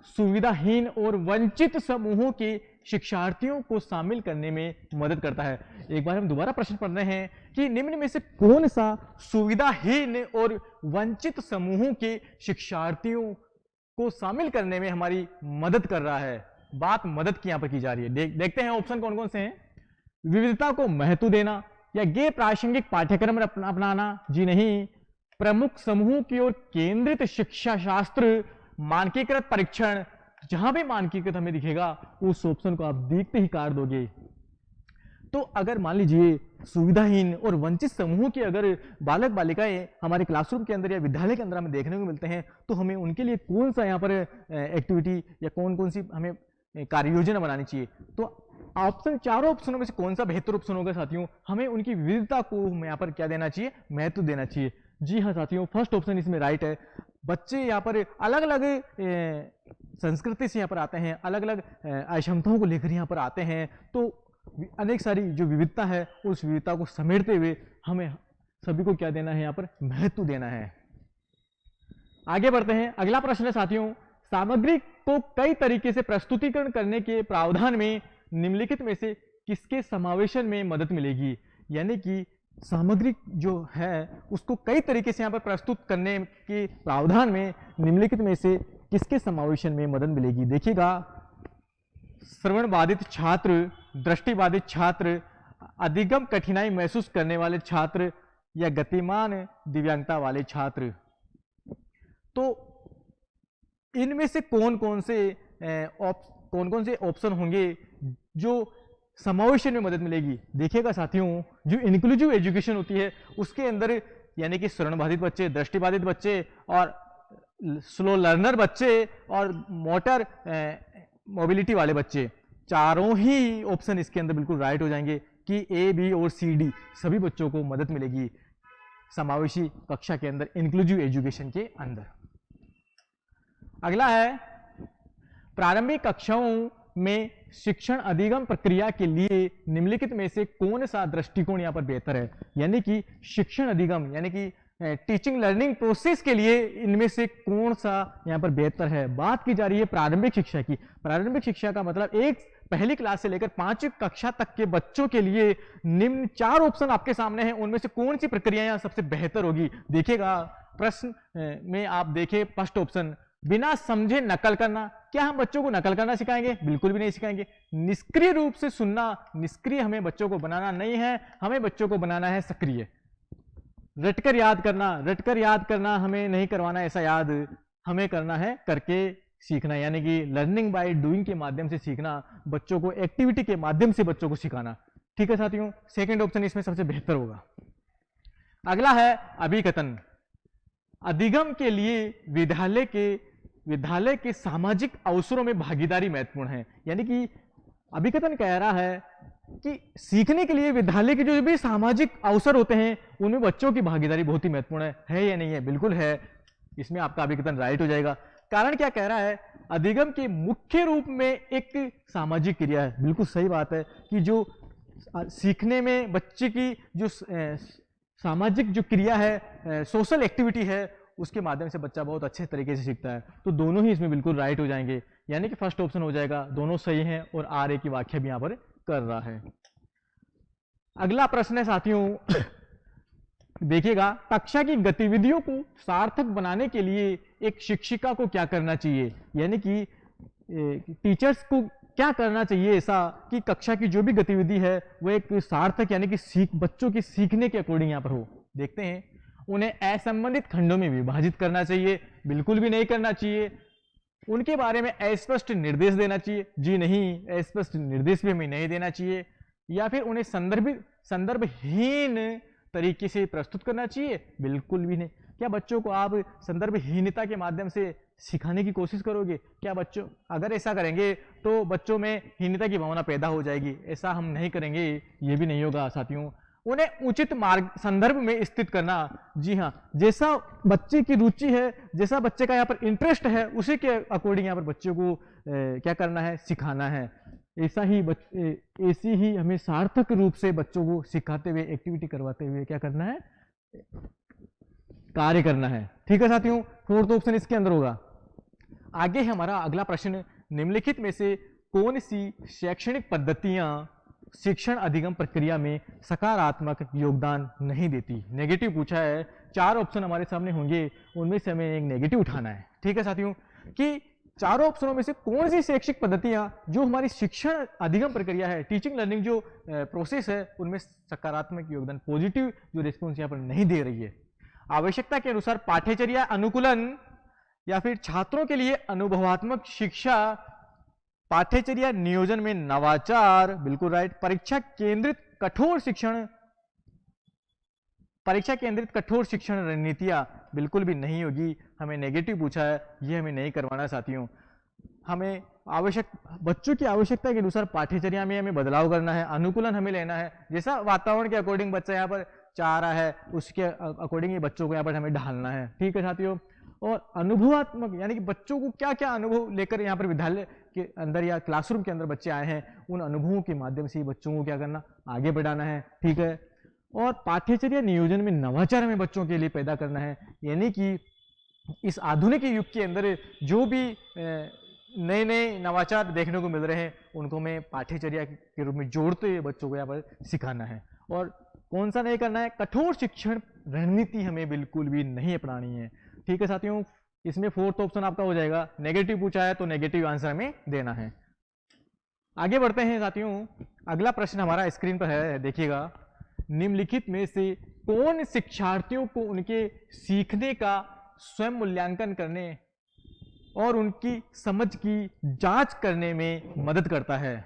सुविधाहीन और वंचित समूहों के शिक्षार्थियों को शामिल करने में मदद करता है? एक बार हम दोबारा प्रश्न पढ़ रहे हैं कि निम्न में से कौन सा सुविधाहीन और वंचित समूहों के शिक्षार्थियों को शामिल करने में हमारी मदद कर रहा है? बात मदद की यहां पर की जा रही है। देखते हैं ऑप्शन कौन कौन से हैं। विविधता को महत्व देना, या गैर प्रासंगिक पाठ्यक्रम अपनाना, जी नहीं। प्रमुख समूह की ओर केंद्रित शिक्षा शास्त्र, मानकीकृत परीक्षण, जहां भी मानकीकृत हमें दिखेगा उस ऑप्शन को आप देखते ही काट दोगे। तो अगर मान लीजिए सुविधाहीन और वंचित समूह के अगर बालक बालिकाएं हमारे क्लासरूम के अंदर या विद्यालय के अंदर हमें देखने को मिलते हैं, तो हमें उनके लिए कौन सा यहाँ पर एक्टिविटी या कौन कौन सी हमें कार्य योजना बनानी चाहिए। तो ऑप्शन, चारों ऑप्शनों में से कौन सा बेहतर ऑप्शन होगा साथियों? हमें उनकी विविधता को यहाँ पर क्या देना चाहिए? महत्व देना चाहिए। जी हाँ साथियों, फर्स्ट ऑप्शन इसमें राइट है। बच्चे यहाँ पर अलग अलग संस्कृति से यहाँ पर आते हैं, अलग अलग अक्षमताओं को लेकर यहाँ पर आते हैं, तो अनेक सारी जो विविधता है उस विविधता को समेटते हुए हमें सभी को क्या देना है? यहाँ पर महत्व देना है। आगे बढ़ते हैं, अगला प्रश्न है साथियों, सामग्री को कई तरीके से प्रस्तुतिकरण करने के प्रावधान में निम्नलिखित में से किसके समावेशन में मदद मिलेगी? यानी कि सामग्री जो है उसको कई तरीके से यहाँ पर प्रस्तुत करने के प्रावधान में निम्नलिखित में से किसके समावेशन में मदद मिलेगी? देखिएगा, श्रवण बाधित छात्र, दृष्टिबाधित छात्र, अधिगम कठिनाई महसूस करने वाले छात्र या गतिमान दिव्यांगता वाले छात्र। तो इनमें से कौन कौन से ऑप्शन होंगे जो समावेशन में मदद मिलेगी? देखिएगा साथियों, जो इंक्लूसिव एजुकेशन होती है उसके अंदर यानी कि श्रवण बाधित बच्चे, दृष्टिबाधित बच्चे और स्लो लर्नर बच्चे और मोटर मोबिलिटी वाले बच्चे, चारों ही ऑप्शन इसके अंदर बिल्कुल राइट हो जाएंगे कि ए, बी और सी, डी सभी बच्चों को मदद मिलेगी समावेशी कक्षा के अंदर, इंक्लूसिव एजुकेशन के अंदर। अगला है, प्रारंभिक कक्षाओं में शिक्षण अधिगम प्रक्रिया के लिए निम्नलिखित में से कौन सा दृष्टिकोण यहाँ पर बेहतर है? यानी कि शिक्षण अधिगम यानी कि टीचिंग लर्निंग प्रोसेस के लिए इनमें से कौन सा यहाँ पर बेहतर है? बात की जा रही है प्रारंभिक शिक्षा की। प्रारंभिक शिक्षा का मतलब एक पहली क्लास से लेकर 5वीं कक्षा तक के बच्चों के लिए निम्न 4 ऑप्शन आपके सामने हैं, उनमें से कौन सी प्रक्रिया यहाँ सबसे बेहतर होगी? देखिएगा प्रश्न में आप देखें, फर्स्ट ऑप्शन, बिना समझे नकल करना। क्या हम बच्चों को नकल करना सिखाएंगे? बिल्कुल भी नहीं सिखाएंगे। निष्क्रिय रूप से सुनना, निष्क्रिय हमें बच्चों को बनाना नहीं है, हमें बच्चों को बनाना है सक्रिय। रटकर याद करना हमें नहीं करवाना, ऐसा याद हमें करना है करके सीखना, यानी कि लर्निंग बाय डूइंग के माध्यम से सीखना, बच्चों को एक्टिविटी के माध्यम से बच्चों को सिखाना। ठीक है साथियों, सेकंड ऑप्शन इसमें सबसे बेहतर होगा। अगला है अभिकथन। अधिगम के लिए विद्यालय के सामाजिक अवसरों में भागीदारी महत्वपूर्ण है। यानी कि अभिकथन कह रहा है कि सीखने के लिए विद्यालय के जो भी सामाजिक अवसर होते हैं उनमें बच्चों की भागीदारी बहुत ही महत्वपूर्ण है या नहीं है? बिल्कुल है। इसमें आपका अभिकथन राइट हो जाएगा। कारण क्या कह रहा है? अधिगम के मुख्य रूप में एक सामाजिक क्रिया है। बिल्कुल सही बात है कि जो सीखने में बच्चे की जो सामाजिक जो क्रिया है, सोशल एक्टिविटी है, उसके माध्यम से बच्चा बहुत अच्छे तरीके से सीखता है। तो दोनों ही इसमें बिल्कुल राइट हो जाएंगे, यानी कि फर्स्ट ऑप्शन हो जाएगा, दोनों सही हैं और आर ए की व्याख्या भी यहां पर कर रहा है। अगला प्रश्न है साथियों, देखिएगा, कक्षा की गतिविधियों को सार्थक बनाने के लिए एक शिक्षिका को क्या करना चाहिए? यानी कि टीचर्स को क्या करना चाहिए ऐसा कि कक्षा की जो भी गतिविधि है वो एक सार्थक यानी कि बच्चों की सीखने के अकॉर्डिंग यहाँ पर हो। देखते हैं, उन्हें असंबंधित खंडों में विभाजित करना चाहिए? बिल्कुल भी नहीं करना चाहिए। उनके बारे में अस्पष्ट निर्देश देना चाहिए? जी नहीं, अस्पष्ट निर्देश भी हमें नहीं देना चाहिए। या फिर उन्हें संदर्भहीन तरीके से प्रस्तुत करना चाहिए? बिल्कुल भी नहीं। क्या बच्चों को आप संदर्भहीनता के माध्यम से सिखाने की कोशिश करोगे? क्या बच्चों अगर ऐसा करेंगे तो बच्चों में हीनता की भावना पैदा हो जाएगी, ऐसा हम नहीं करेंगे, ये भी नहीं होगा साथियों। उन्हें उचित मार्ग संदर्भ में स्थित करना? जी हाँ, जैसा बच्चे की रुचि है, जैसा बच्चे का यहाँ पर इंटरेस्ट है, उसी के अकॉर्डिंग यहाँ पर बच्चों को क्या करना है? सिखाना है। ऐसी ही हमें सार्थक रूप से बच्चों को सिखाते हुए, एक्टिविटी करवाते हुए क्या करना है? कार्य करना है। ठीक है साथियों, फोर्थ ऑप्शन इसके अंदर होगा। आगे हमारा अगला प्रश्न, निम्नलिखित में से कौन सी शैक्षणिक पद्धतियां शिक्षण अधिगम प्रक्रिया में सकारात्मक योगदान नहीं देती? नेगेटिव पूछा है। 4 ऑप्शन हमारे सामने होंगे, उनमें से हमें एक नेगेटिव उठाना है। ठीक है साथियों, कि चारों ऑप्शनों में से कौन सी शैक्षिक पद्धतियां जो हमारी शिक्षण अधिगम प्रक्रिया है, टीचिंग लर्निंग जो प्रोसेस है, उनमें सकारात्मक योगदान, पॉजिटिव जो रिस्पॉन्स यहाँ पर नहीं दे रही है। आवश्यकता के अनुसार पाठ्यचर्या अनुकूलन या फिर छात्रों के लिए अनुभवात्मक शिक्षा, पाठ्यचर्या नियोजन में नवाचार, बिल्कुल राइट। परीक्षा केंद्रित कठोर शिक्षण रणनीतियां बिल्कुल भी नहीं होगी। हमें नेगेटिव पूछा है, ये हमें नहीं करवाना साथियों। हमें बच्चों की आवश्यकता के अनुसार पाठ्यचर्या में हमें बदलाव करना है, अनुकूलन हमें लेना है। जैसा वातावरण के अकॉर्डिंग बच्चा यहाँ पर चाह रहा है उसके अकॉर्डिंग ही बच्चों को यहाँ पर हमें ढालना है, ठीक है साथियों। और अनुभवात्मक यानी कि बच्चों को क्या क्या अनुभव लेकर यहाँ पर विद्यालय के अंदर या क्लासरूम के अंदर बच्चे आए हैं, उन अनुभवों के माध्यम से बच्चों को क्या करना, आगे बढ़ाना है, ठीक है। और पाठ्यचर्या नियोजन में नवाचार हमें बच्चों के लिए पैदा करना है, यानी कि इस आधुनिक युग के अंदर जो भी नए नए नवाचार देखने को मिल रहे हैं उनको हमें पाठ्यचर्या के रूप में जोड़ते हुए बच्चों को यहाँ पर सिखाना है। और कौन सा नहीं करना है, कठोर शिक्षण रणनीति हमें बिल्कुल भी नहीं अपनानी है, ठीक है साथियों। इसमें फोर्थ ऑप्शन आपका हो जाएगा, नेगेटिव पूछा है तो नेगेटिव आंसर हमें देना है। आगे बढ़ते हैं साथियों, अगला प्रश्न हमारा स्क्रीन पर है, देखिएगा। निम्नलिखित में से कौन शिक्षार्थियों को उनके सीखने का स्वयं मूल्यांकन करने और उनकी समझ की जांच करने में मदद करता है?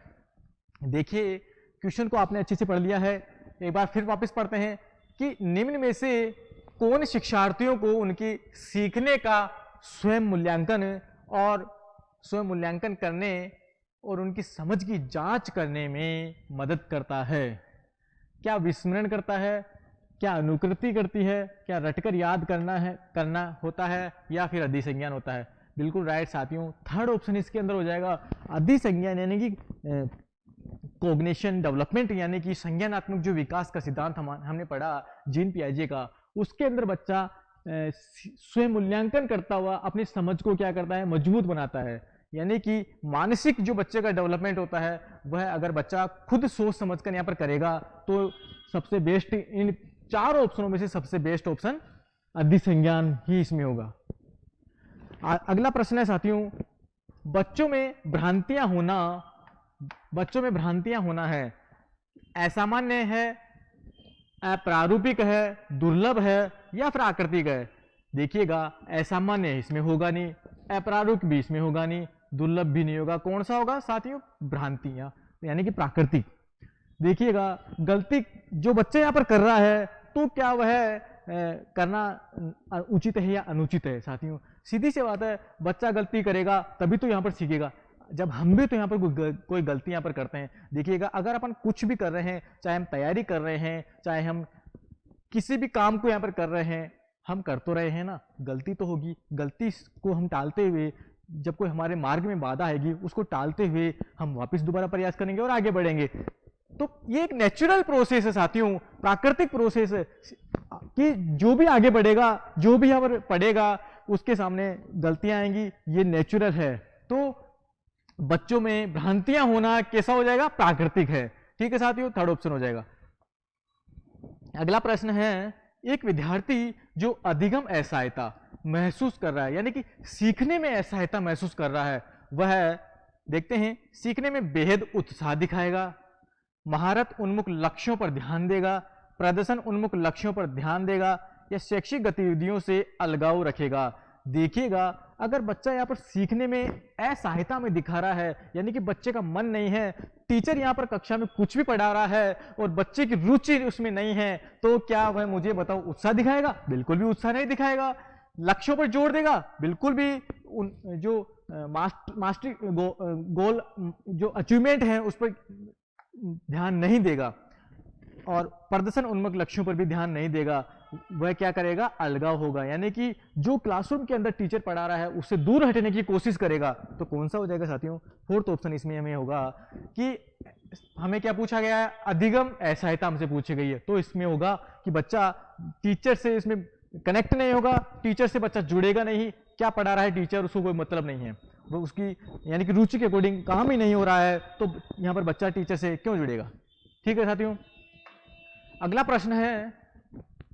देखिए क्वेश्चन को आपने अच्छे से पढ़ लिया है, एक बार फिर वापस पढ़ते हैं कि निम्न में से कौन शिक्षार्थियों को उनकी सीखने का स्वयं मूल्यांकन करने और उनकी समझ की जांच करने में मदद करता है? क्या विस्मरण करता है, क्या अनुकृति करती है, क्या रटकर याद करना होता है, या फिर अधिसंज्ञान होता है? बिल्कुल राइट साथियों, थर्ड ऑप्शन इसके अंदर हो जाएगा, अधिसंज्ञान। यानी कि कॉग्निशन डेवलपमेंट यानी कि संज्ञानात्मक जो विकास का सिद्धांत हमने पढ़ा जीन पियाजे का, उसके अंदर बच्चा स्वयं मूल्यांकन करता हुआ अपनी समझ को क्या करता है, मजबूत बनाता है। यानी कि मानसिक जो बच्चे का डेवलपमेंट होता है वह अगर बच्चा खुद सोच समझकर यहाँ पर करेगा तो सबसे बेस्ट, इन चारों ऑप्शनों में से सबसे बेस्ट ऑप्शन अधिसंज्ञान ही इसमें होगा। अगला प्रश्न है साथियों, बच्चों में भ्रांतियां होना है, असामान्य है, अप्रारूपिक है, दुर्लभ है, या फिर आकृतिक है? देखिएगा, असामान्य इसमें होगा नहीं, अप्रारूपिक भी इसमें होगा नहीं, दुर्लभ भी नहीं होगा। कौन सा होगा साथियों? भ्रांतियां यानी कि प्राकृतिक। देखिएगा, गलती जो बच्चे यहाँ पर कर रहा है तो क्या वह करना उचित है या अनुचित है? साथियों सीधी सी बात है, बच्चा गलती करेगा तभी तो यहाँ पर सीखेगा। जब हम भी तो यहाँ पर कोई गलती यहाँ पर करते हैं। देखिएगा, अगर अपन कुछ भी कर रहे हैं, चाहे हम तैयारी कर रहे हैं, चाहे हम किसी भी काम को यहाँ पर कर रहे हैं, हम कर तो रहे हैं ना, गलती तो होगी। गलती को हम टालते हुए, जब कोई हमारे मार्ग में बाधा आएगी उसको टालते हुए हम वापस दोबारा प्रयास करेंगे और आगे बढ़ेंगे। तो ये एक नेचुरल प्रोसेस है साथियों, प्राकृतिक प्रोसेस है कि जो भी आगे बढ़ेगा, जो भी यहाँ पर पढ़ेगा उसके सामने गलतियां आएंगी, ये नेचुरल है। तो बच्चों में भ्रांतियां होना कैसा हो जाएगा? प्राकृतिक है, ठीक है साथियों, थर्ड ऑप्शन हो जाएगा। अगला प्रश्न है, एक विद्यार्थी जो अधिगम असहायता महसूस कर रहा है, यानी कि सीखने में असहायता महसूस कर रहा है, वह देखते हैं सीखने में बेहद उत्साह दिखाएगा, महारत उन्मुख लक्ष्यों पर ध्यान देगा, प्रदर्शन उन्मुख लक्ष्यों पर ध्यान देगा, या शैक्षिक गतिविधियों से अलगाव रखेगा? देखिएगा, अगर बच्चा यहाँ पर सीखने में असहायता में दिखा रहा है, यानी कि बच्चे का मन नहीं है, टीचर यहाँ पर कक्षा में कुछ भी पढ़ा रहा है और बच्चे की रुचि उसमें नहीं है, तो क्या वह, मुझे बताओ, उत्साह दिखाएगा? बिल्कुल भी उत्साह नहीं दिखाएगा। लक्ष्यों पर जोर देगा? बिल्कुल भी जो मास्टरी गोल जो अचीवमेंट है उस पर ध्यान नहीं देगा, और प्रदर्शन उन्मुख लक्ष्यों पर भी ध्यान नहीं देगा। वह क्या करेगा? अलगाव होगा, यानी कि जो क्लासरूम के अंदर टीचर पढ़ा रहा है उससे दूर हटने की कोशिश करेगा। तो कौन सा हो जाएगा साथियों? फोर्थ ऑप्शन इसमें हमें होगा कि हमें क्या पूछा गया है? अधिगम असहायता हमसे पूछी गई है, तो इसमें होगा कि बच्चा टीचर से इसमें कनेक्ट नहीं होगा, टीचर से बच्चा जुड़ेगा नहीं, क्या पढ़ा रहा है टीचर उसको कोई मतलब नहीं है, वो उसकी यानी कि रुचि के अकॉर्डिंग काम ही नहीं हो रहा है, तो यहाँ पर बच्चा टीचर से क्यों जुड़ेगा? ठीक है साथियों। अगला प्रश्न है,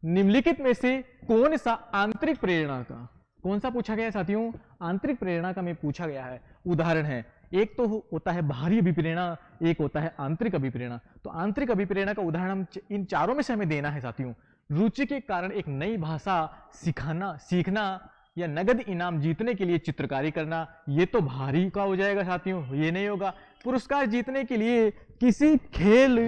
निम्नलिखित में से कौन सा आंतरिक प्रेरणा का, कौन सा पूछा गया है साथियों? आंतरिक प्रेरणा का में पूछा गया है। उदाहरण है, एक तो होता है बाहरी अभिप्रेरणा, एक होता है आंतरिक अभिप्रेरणा। तो आंतरिक अभिप्रेरणा का उदाहरण हम इन चारों में से हमें देना है साथियों। रुचि के कारण एक नई भाषा सीखना या नगद इनाम जीतने के लिए चित्रकारी करना, ये तो भारी का हो जाएगा साथियों, ये नहीं होगा। पुरस्कार जीतने के लिए किसी खेल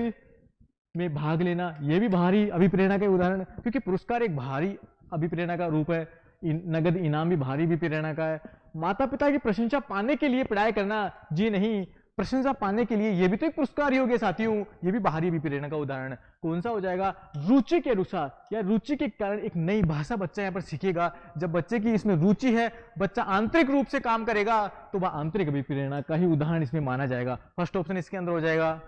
में भाग लेना, ये भी भारी अभिप्रेरणा के उदाहरण, क्योंकि पुरस्कार एक भारी अभिप्रेरणा का रूप है, नगद इनाम भी भारी अभिप्रेरणा का है। माता पिता की प्रशंसा पाने के लिए पढ़ाई करना, जी नहीं, प्रशंसा पाने के लिए ये भी तो एक पुरस्कार ही हो गया साथियों, ये भी बाहरी अभिप्रेरणा का उदाहरण है। कौन सा हो जाएगा? रुचि के अनुसार या रुचि के कारण एक नई भाषा बच्चा यहाँ पर सीखेगा। जब बच्चे की इसमें रुचि है, बच्चा आंतरिक रूप से काम करेगा, तो वह आंतरिक अभिप्रेरणा का ही उदाहरण इसमें माना जाएगा। फर्स्ट ऑप्शन इसके अंदर हो जाएगा।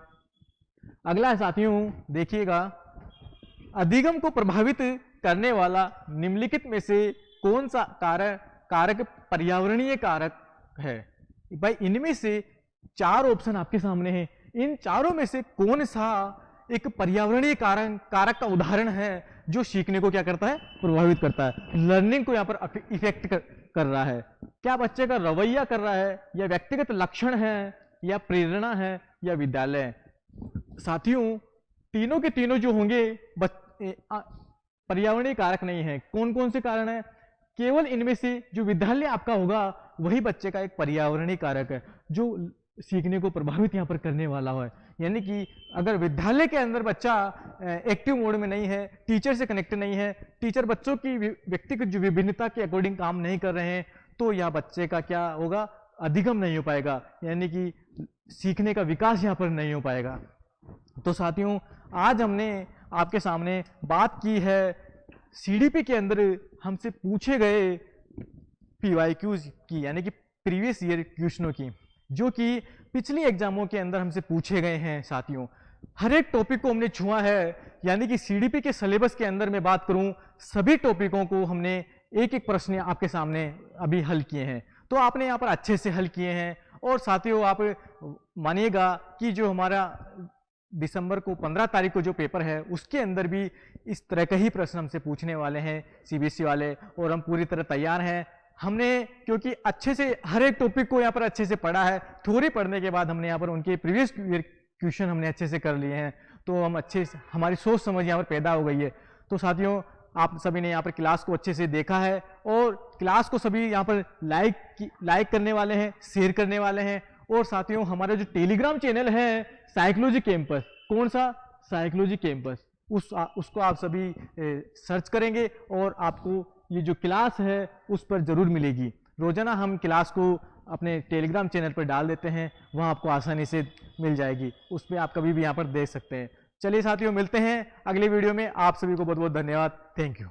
अगला है साथियों, देखिएगा, अधिगम को प्रभावित करने वाला निम्नलिखित में से कौन सा कारक पर्यावरणीय कारक है? भाई इनमें से 4 ऑप्शन आपके सामने हैं, इन चारों में से कौन सा एक पर्यावरणीय कारक का उदाहरण है जो सीखने को क्या करता है? प्रभावित करता है, लर्निंग को यहाँ पर इफेक्ट कर रहा है। क्या बच्चे का रवैया कर रहा है, या व्यक्तिगत लक्षण है, या प्रेरणा है, या विद्यालय? साथियों तीनों के तीनों जो होंगे पर्यावरणीय कारक नहीं है। कौन कौन से कारण है? केवल इनमें से जो विद्यालय आपका होगा वही बच्चे का एक पर्यावरणीय कारक है जो सीखने को प्रभावित यहाँ पर करने वाला है। यानी कि अगर विद्यालय के अंदर बच्चा एक्टिव मोड में नहीं है, टीचर से कनेक्ट नहीं है, टीचर बच्चों की व्यक्तिगत जो विभिन्नता के अकॉर्डिंग काम नहीं कर रहे हैं, तो यह बच्चे का क्या होगा? अधिगम नहीं हो पाएगा, यानी कि सीखने का विकास यहाँ पर नहीं हो पाएगा। तो साथियों आज हमने आपके सामने बात की है सीडीपी के अंदर हमसे पूछे गए पीवाईक्यूज की, यानी कि प्रीवियस ईयर क्वेश्चनों की, जो कि पिछली एग्जामों के अंदर हमसे पूछे गए हैं। साथियों हर एक टॉपिक को हमने छुआ है, यानी कि सीडीपी के सिलेबस के अंदर मैं बात करूं, सभी टॉपिकों को हमने एक एक प्रश्न आपके सामने अभी हल किए हैं। तो आपने यहाँ पर अच्छे से हल किए हैं। और साथियों आप मानिएगा कि जो हमारा दिसंबर को 15 तारीख को जो पेपर है उसके अंदर भी इस तरह के ही प्रश्न हमसे पूछने वाले हैं सीबीएसई वाले, और हम पूरी तरह तैयार हैं। हमने क्योंकि अच्छे से हर एक टॉपिक को यहाँ पर अच्छे से पढ़ा है, थ्योरी पढ़ने के बाद हमने यहाँ पर उनके प्रीवियस क्वेश्चन हमने अच्छे से कर लिए हैं, तो हम अच्छे से हमारी सोच समझ यहाँ पर पैदा हो गई है। तो साथियों आप सभी ने यहाँ पर क्लास को अच्छे से देखा है, और क्लास को सभी यहाँ पर लाइक करने वाले हैं, शेयर करने वाले हैं। और साथियों हमारा जो टेलीग्राम चैनल है साइकोलॉजी कैंपस, कौन सा? साइकोलॉजी कैंपस, उसको आप सभी सर्च करेंगे और आपको ये जो क्लास है उस पर जरूर मिलेगी। रोजाना हम क्लास को अपने टेलीग्राम चैनल पर डाल देते हैं, वहाँ आपको आसानी से मिल जाएगी, उस पर आप कभी भी यहाँ पर देख सकते हैं। चलिए साथियों मिलते हैं अगले वीडियो में। आप सभी को बहुत बहुत धन्यवाद। Thank you.